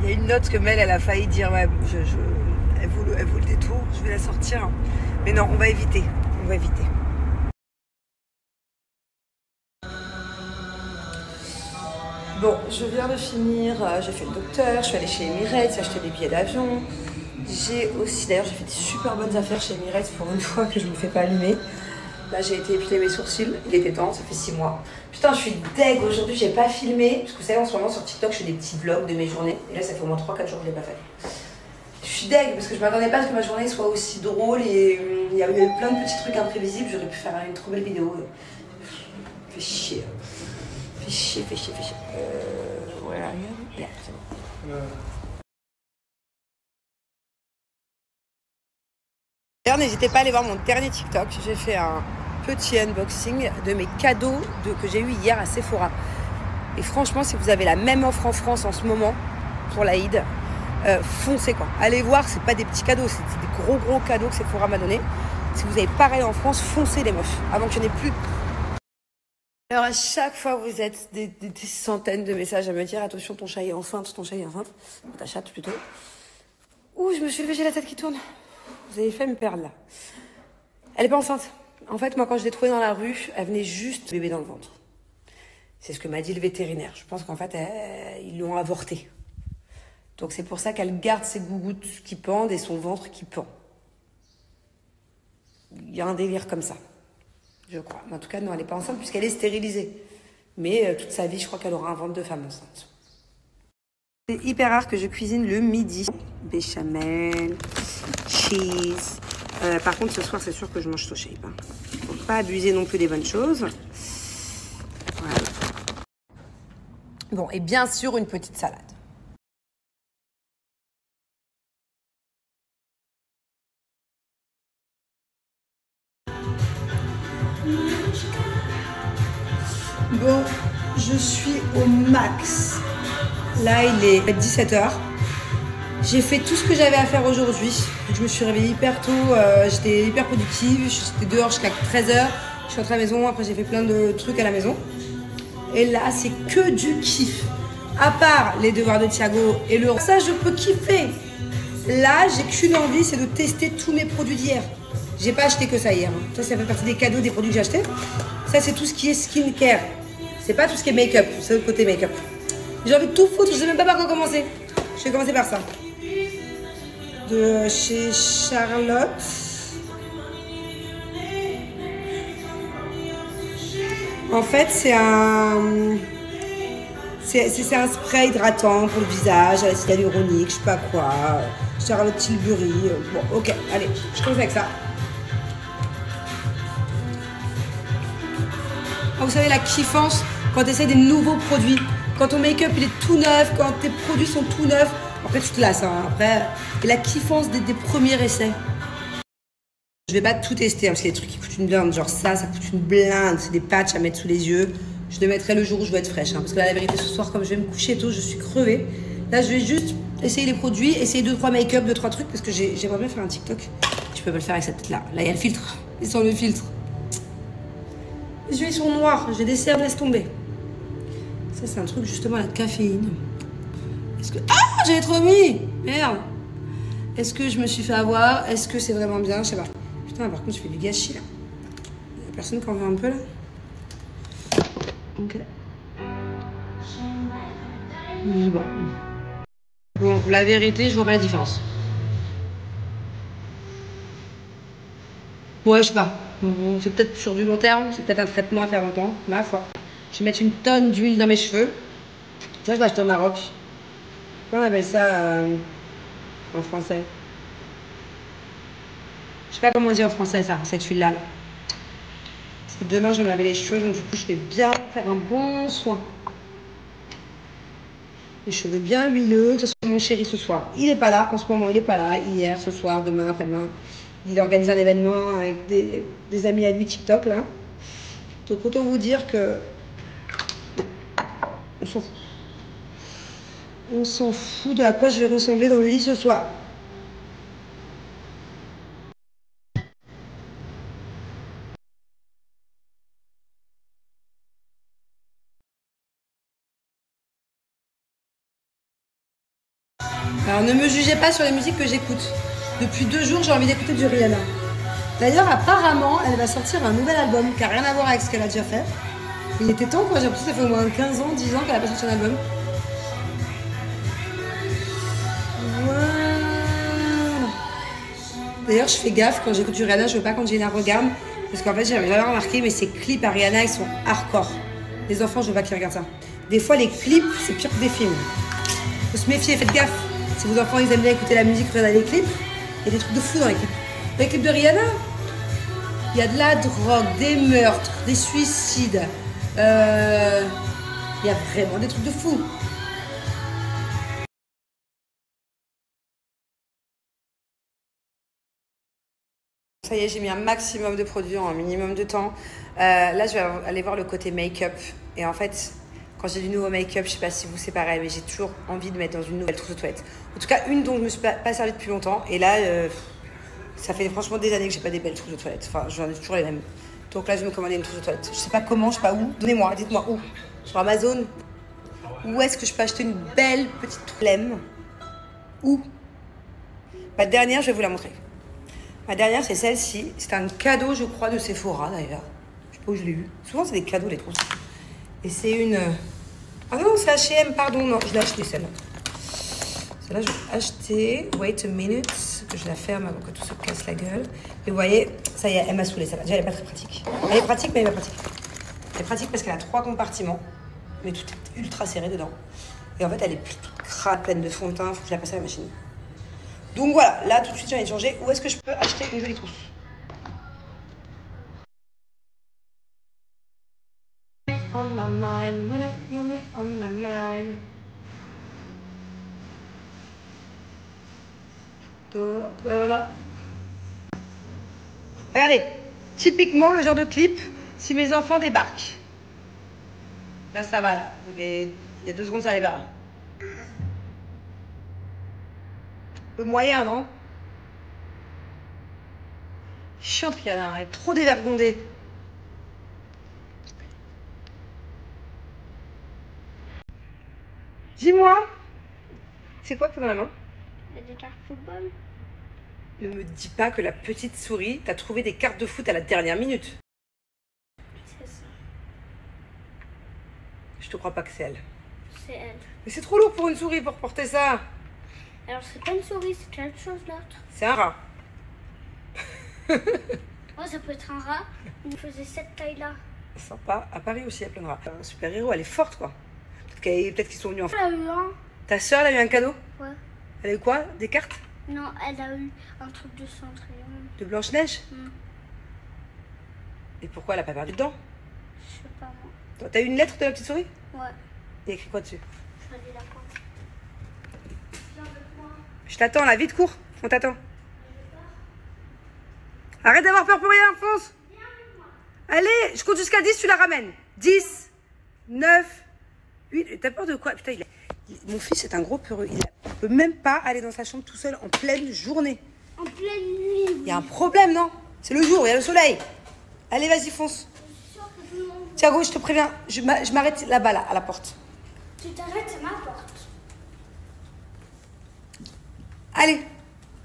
y a une note que Mel, elle a failli dire, ouais, elle vaut le détour, je vais la sortir. Mais non, on va éviter. Bon, je viens de finir, j'ai fait le docteur, je suis allée chez Emirates, j'ai acheté des billets d'avion. J'ai aussi, d'ailleurs, j'ai fait des super bonnes affaires chez Emirates pour une fois que je me fais pas allumer. Là, j'ai été épiler mes sourcils, il était temps, ça fait 6 mois. Putain, je suis deg, aujourd'hui, j'ai pas filmé, parce que vous savez, en ce moment, sur TikTok, je fais des petits vlogs de mes journées. Et là, ça fait au moins 3-4 jours que je l'ai pas fait. Je suis deg, parce que je m'attendais pas à ce que ma journée soit aussi drôle et il y a eu plein de petits trucs imprévisibles, j'aurais pu faire une trop belle vidéo. Fait chier. Voilà, c'est bon. D'ailleurs, n'hésitez pas à aller voir mon dernier TikTok. J'ai fait un petit unboxing de mes cadeaux que j'ai eu hier à Sephora. Et franchement, si vous avez la même offre en France en ce moment pour l'Aïd, foncez quoi. Allez voir, c'est pas des petits cadeaux, c'est des gros cadeaux que Sephora m'a donné. Si vous avez pareil en France, foncez les meufs, avant qu'il n'y en ait plus. Alors à chaque fois, vous êtes des centaines de messages à me dire attention, ton chat est enceinte, ta chatte plutôt. Ouh, je me suis levée, j'ai la tête qui tourne. Vous avez fait me perdre là. Elle est pas enceinte. En fait, moi, quand je l'ai trouvée dans la rue, elle venait juste bébé dans le ventre. C'est ce que m'a dit le vétérinaire. Je pense qu'en fait, ils l'ont avortée. Donc c'est pour ça qu'elle garde ses gougouttes qui pendent et son ventre qui pend. Il y a un délire comme ça, je crois. Mais en tout cas, non, elle n'est pas enceinte puisqu'elle est stérilisée. Mais toute sa vie, je crois qu'elle aura un ventre de femme enceinte. C'est hyper rare que je cuisine le midi. Béchamel, cheese. Par contre, ce soir, c'est sûr que je mange SoShape. Faut pas abuser non plus des bonnes choses. Voilà. Bon, et bien sûr, une petite salade. Bon, je suis au max. Là, il est 17h. J'ai fait tout ce que j'avais à faire aujourd'hui. Je me suis réveillée hyper tôt, j'étais hyper productive, j'étais dehors jusqu'à 13h. Je suis rentrée à la maison, après j'ai fait plein de trucs à la maison. Et là, c'est que du kiff. À part les devoirs de Thiago et le... Ça, je peux kiffer. Là, j'ai qu'une envie, c'est de tester tous mes produits d'hier. J'ai pas acheté que ça hier. Ça fait partie des cadeaux des produits que j'ai achetés. Ça, c'est tout ce qui est skincare. C'est pas tout ce qui est make-up, c'est le côté make-up. J'ai envie de tout foutre, je sais même pas par quoi commencer. Je vais commencer par ça. De chez Charlotte. En fait, c'est un spray hydratant pour le visage, à l'acide hyaluronique, je sais pas quoi. Charlotte Tilbury. Bon, ok, allez, je commence avec ça. Ah, vous savez, la kiffance quand tu essaies des nouveaux produits. Quand ton make-up il est tout neuf, quand tes produits sont tout neufs. Après, tu te lasses. Hein. Après, et la kiffance des premiers essais. Je vais pas tout tester hein, parce qu'il y a des trucs qui coûtent une blinde. Genre ça coûte une blinde. C'est des patchs à mettre sous les yeux. Je les mettrai le jour où je veux être fraîche. Hein, parce que là, la vérité, ce soir, comme je vais me coucher tôt, je suis crevée. Là, je vais juste essayer les produits, essayer 2-3 make-up, 2-3 trucs. Parce que j'aimerais bien faire un TikTok. Je peux pas le faire avec cette tête-là. Là, il y a le filtre. Ils sont le filtre. Les yeux, ils sont noirs. J'ai des cernes, laisse tomber. Ça, c'est un truc, justement, la caféine. Est-ce que... Ah, j'avais trop mis. Merde. Est-ce que je me suis fait avoir? Est-ce que c'est vraiment bien? Je sais pas. Putain, par contre, je fais du gâchis, là. Il y a personne qui en veut un peu, là? Ok. Bon. Bon, la vérité, je vois pas la différence. Ouais, je sais pas. C'est peut-être sur du long terme, c'est peut-être un traitement à faire longtemps, ma foi. Je vais mettre une tonne d'huile dans mes cheveux. Ça, je vais acheter au Maroc. Comment on appelle ça en français? Je sais pas comment on dit en français ça, cette huile-là. Parce que demain, je vais me laver les cheveux, donc du coup, je vais bien faire un bon soin. Les cheveux bien huileux, que ce soit mon chéri ce soir. Il est pas là, en ce moment, il est pas là. Hier, ce soir, demain, après-demain. Il organise un événement avec des amis à lui TikTok, là. Donc, autant vous dire que... On s'en fout. On s'en fout de à quoi je vais ressembler dans le lit ce soir. Alors ne me jugez pas sur les musiques que j'écoute. Depuis 2 jours, j'ai envie d'écouter du Rihanna. D'ailleurs, apparemment, elle va sortir un nouvel album qui n'a rien à voir avec ce qu'elle a déjà fait. Il était temps, quoi. J'ai l'impression que ça fait au moins 15 ans, 10 ans qu'elle n'a pas sorti un album. Voilà. D'ailleurs, je fais gaffe quand j'écoute du Rihanna, je veux pas quand Gina regarde. Parce qu'en fait, j'avais jamais remarqué, mais ces clips à Rihanna, ils sont hardcore. Les enfants, je veux pas qu'ils regardent ça. Des fois, les clips, c'est pire que des films. Faut se méfier, faites gaffe. Si vos enfants, ils aiment bien écouter la musique, regardez les clips. Il y a des trucs de fou dans les clips. Dans les clips de Rihanna, il y a de la drogue, des meurtres, des suicides. Il y a vraiment des trucs de fou. Ça y est, j'ai mis un maximum de produits en un minimum de temps. Là, je vais aller voir le côté make-up. Et en fait, quand j'ai du nouveau make-up, je sais pas si vous c'est pareil, mais j'ai toujours envie de mettre dans une nouvelle trousse de toilette. En tout cas, une dont je me suis pas servie depuis longtemps. Et là, ça fait franchement des années que j'ai pas des belles trousses de toilette. Enfin, j'en ai toujours les mêmes. Donc là, je vais me commander une trousse de toilette. Je sais pas comment, je sais pas où. Donnez-moi, dites-moi où. Sur Amazon. Où est-ce que je peux acheter une belle petite flemme? Où? Ma dernière, je vais vous la montrer. Ma dernière, c'est celle-ci. C'est un cadeau, je crois, de Sephora, d'ailleurs. Je sais pas où je l'ai eu. Souvent, c'est des cadeaux, les trousses. Et c'est une... Ah non, c'est H&M, pardon. Non, je l'ai acheté, celle-là. Celle-là, je l'ai acheté. Wait a minute. Que je la ferme avant que tout se casse la gueule. Et vous voyez, ça y est, elle m'a saoulée, celle-là. Déjà, elle n'est pas très pratique. Elle est pratique, mais elle n'est pas pratique. Elle est pratique parce qu'elle a 3 compartiments. Mais tout est ultra serré dedans. Et en fait, elle est toute crade, pleine de fond de teint. Faut que je la passe à la machine. Donc voilà, là tout de suite j'ai envie de changer. Où est-ce que je peux acheter une jolie trousse? On my mind, on my mind. Voilà. Regardez, typiquement le genre de clip si mes enfants débarquent. Là ça va là, mais il y a 2 secondes ça allait pas. Le moyen, non? Chiante, Rihanna, elle est trop dévergondée. Dis-moi, c'est quoi que t'as dans la main? Des cartes football. Ne me dis pas que la petite souris t'a trouvé des cartes de foot à la dernière minute. C'est ça. Je te crois pas que c'est elle. C'est elle. Mais c'est trop lourd pour une souris pour porter ça. Alors c'est pas une souris, c'est quelque chose d'autre. C'est un rat. Oh, ça peut être un rat. Il faisait cette taille-là. Sympa. À Paris aussi, il y a plein de rats. Un super-héros, elle est forte, quoi. Peut-être qu'ils sont venus en France. Elle a eu un. Ta soeur, elle a eu un cadeau? Ouais. Elle a eu quoi? Des cartes? Non, elle a eu un truc de Cendrillon. De Blanche-Neige? Hmm. Et pourquoi elle a pas perdu dedans? Je sais pas moi. T'as eu une lettre de la petite souris? Ouais. Il y a écrit quoi dessus? Je vais aller la prendre. Viens avec moi. Je t'attends là, vite, cours. On t'attend. Arrête d'avoir peur pour rien, fonce. Allez, je compte jusqu'à 10, tu la ramènes. 10, 9, 8. T'as peur de quoi? Putain, mon fils est un gros peureux. Il peut même pas aller dans sa chambre tout seul en pleine journée. En pleine nuit. Il y a un problème, non? C'est le jour, il y a le soleil. Allez, vas-y, fonce. Thiago, je te préviens, je m'arrête là-bas, là, à la porte. Tu t'arrêtes, c'est ma porte. Allez,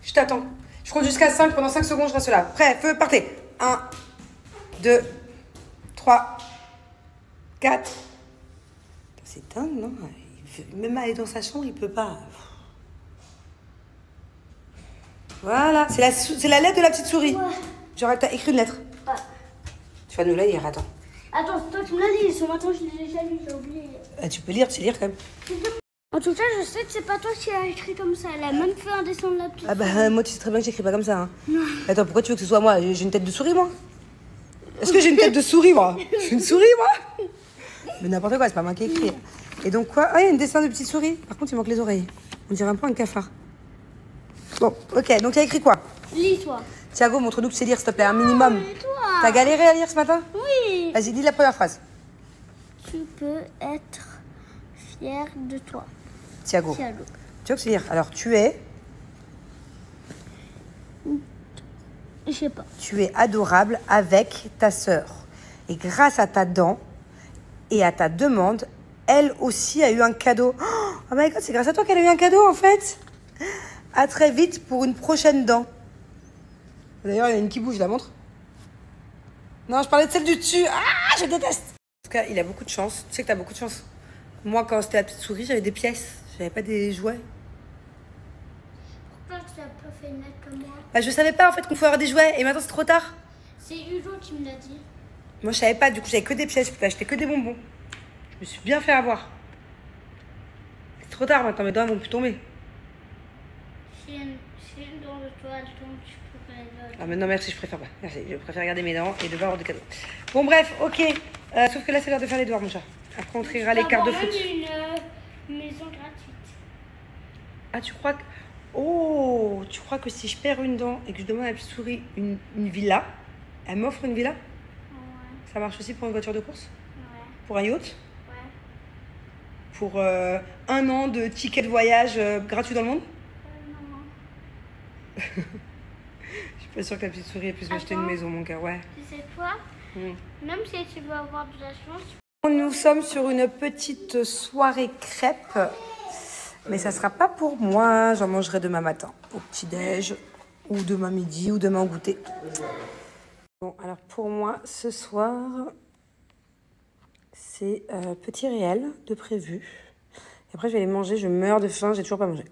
je t'attends. Je compte jusqu'à 5, pendant 5 secondes, je reste là. Prêt, feu, partez. 1, 2, 3, 4. C'est dingue, non? Il veut même aller dans sa chambre, il peut pas. Voilà, c'est la lettre de la petite souris. Ouais. Genre, t'as écrit une lettre. Ouais. Tu vas nous la lire, attends. Attends, toi tu me l'as dit, ce matin je l'ai déjà lu, j'ai oublié. Tu peux lire, tu sais lire quand même. En tout cas, je sais que c'est pas toi qui as écrit comme ça. Elle a même fait un dessin de la petite. Ah bah moi tu sais très bien que j'écris pas comme ça. Hein. Attends, pourquoi tu veux que ce soit moi? J'ai une tête de souris moi? Est-ce que j'ai une tête de souris moi? Je suis une souris moi? Mais n'importe quoi, c'est pas moi qui ai écrit. Et donc quoi? Ah, il y a un dessin de petite souris. Par contre, il manque les oreilles. On dirait un peu un cafard. Bon, ok, donc il y a écrit quoi? Lis-toi. Thiago, montre-nous que tu sais lire s'il te plaît, un minimum. Toi. T'as galéré à lire ce matin? Oui. Vas-y, lis la première phrase. Tu peux être fier de toi. Thiago. Thiago. Tu veux que c'est lire? Alors, tu es Je sais pas. Tu es adorable avec ta sœur. Et grâce à ta dent et à ta demande, elle aussi a eu un cadeau. Oh my god, c'est grâce à toi qu'elle a eu un cadeau en fait. À très vite pour une prochaine dent. D'ailleurs, il y en a une qui bouge, je la montre. Non, je parlais de celle du dessus. Ah, je déteste. En tout cas, il a beaucoup de chance. Tu sais que t'as beaucoup de chance. Moi, quand c'était la petite souris, j'avais des pièces. J'avais pas des jouets. Pourquoi tu n'as pas fait une lettre comme moi? Bah, je savais pas en fait qu'on pouvait avoir des jouets. Et maintenant, c'est trop tard. C'est Hugo qui me l'a dit. Moi, je savais pas. Du coup, j'avais que des pièces. Je pouvais acheter que des bonbons. Je me suis bien fait avoir. C'est trop tard maintenant. Mes doigts vont plus tomber. C'est une dans le toit, donc tu peux pas les Ah mais non merci, je préfère pas. Merci, je préfère garder mes dents et de pas avoir de cadeaux. Bon bref, ok. Sauf que là c'est l'heure de faire les devoirs mon chat. Après on triera les cartes de foot. Une maison gratuite. Ah tu crois que... Oh, tu crois que si je perds une dent et que je demande à la petite souris une villa, elle m'offre une villa? Ouais. Ça marche aussi pour une voiture de course? Ouais. Pour un yacht? Ouais. Pour 1 an de ticket de voyage gratuit dans le monde? Non. Je suis pas sûre que la petite souris puisse m'acheter une maison mon cœur, ouais. Tu sais quoi? Même si tu veux avoir de la chance. Nous sommes sur une petite soirée crêpes, mais ça sera pas pour moi. J'en mangerai demain matin au petit-déj, ou demain midi, ou demain au goûter. Bon, alors pour moi, ce soir, c'est petit réel de prévu. Et après, je vais les manger. Je meurs de faim, j'ai toujours pas mangé.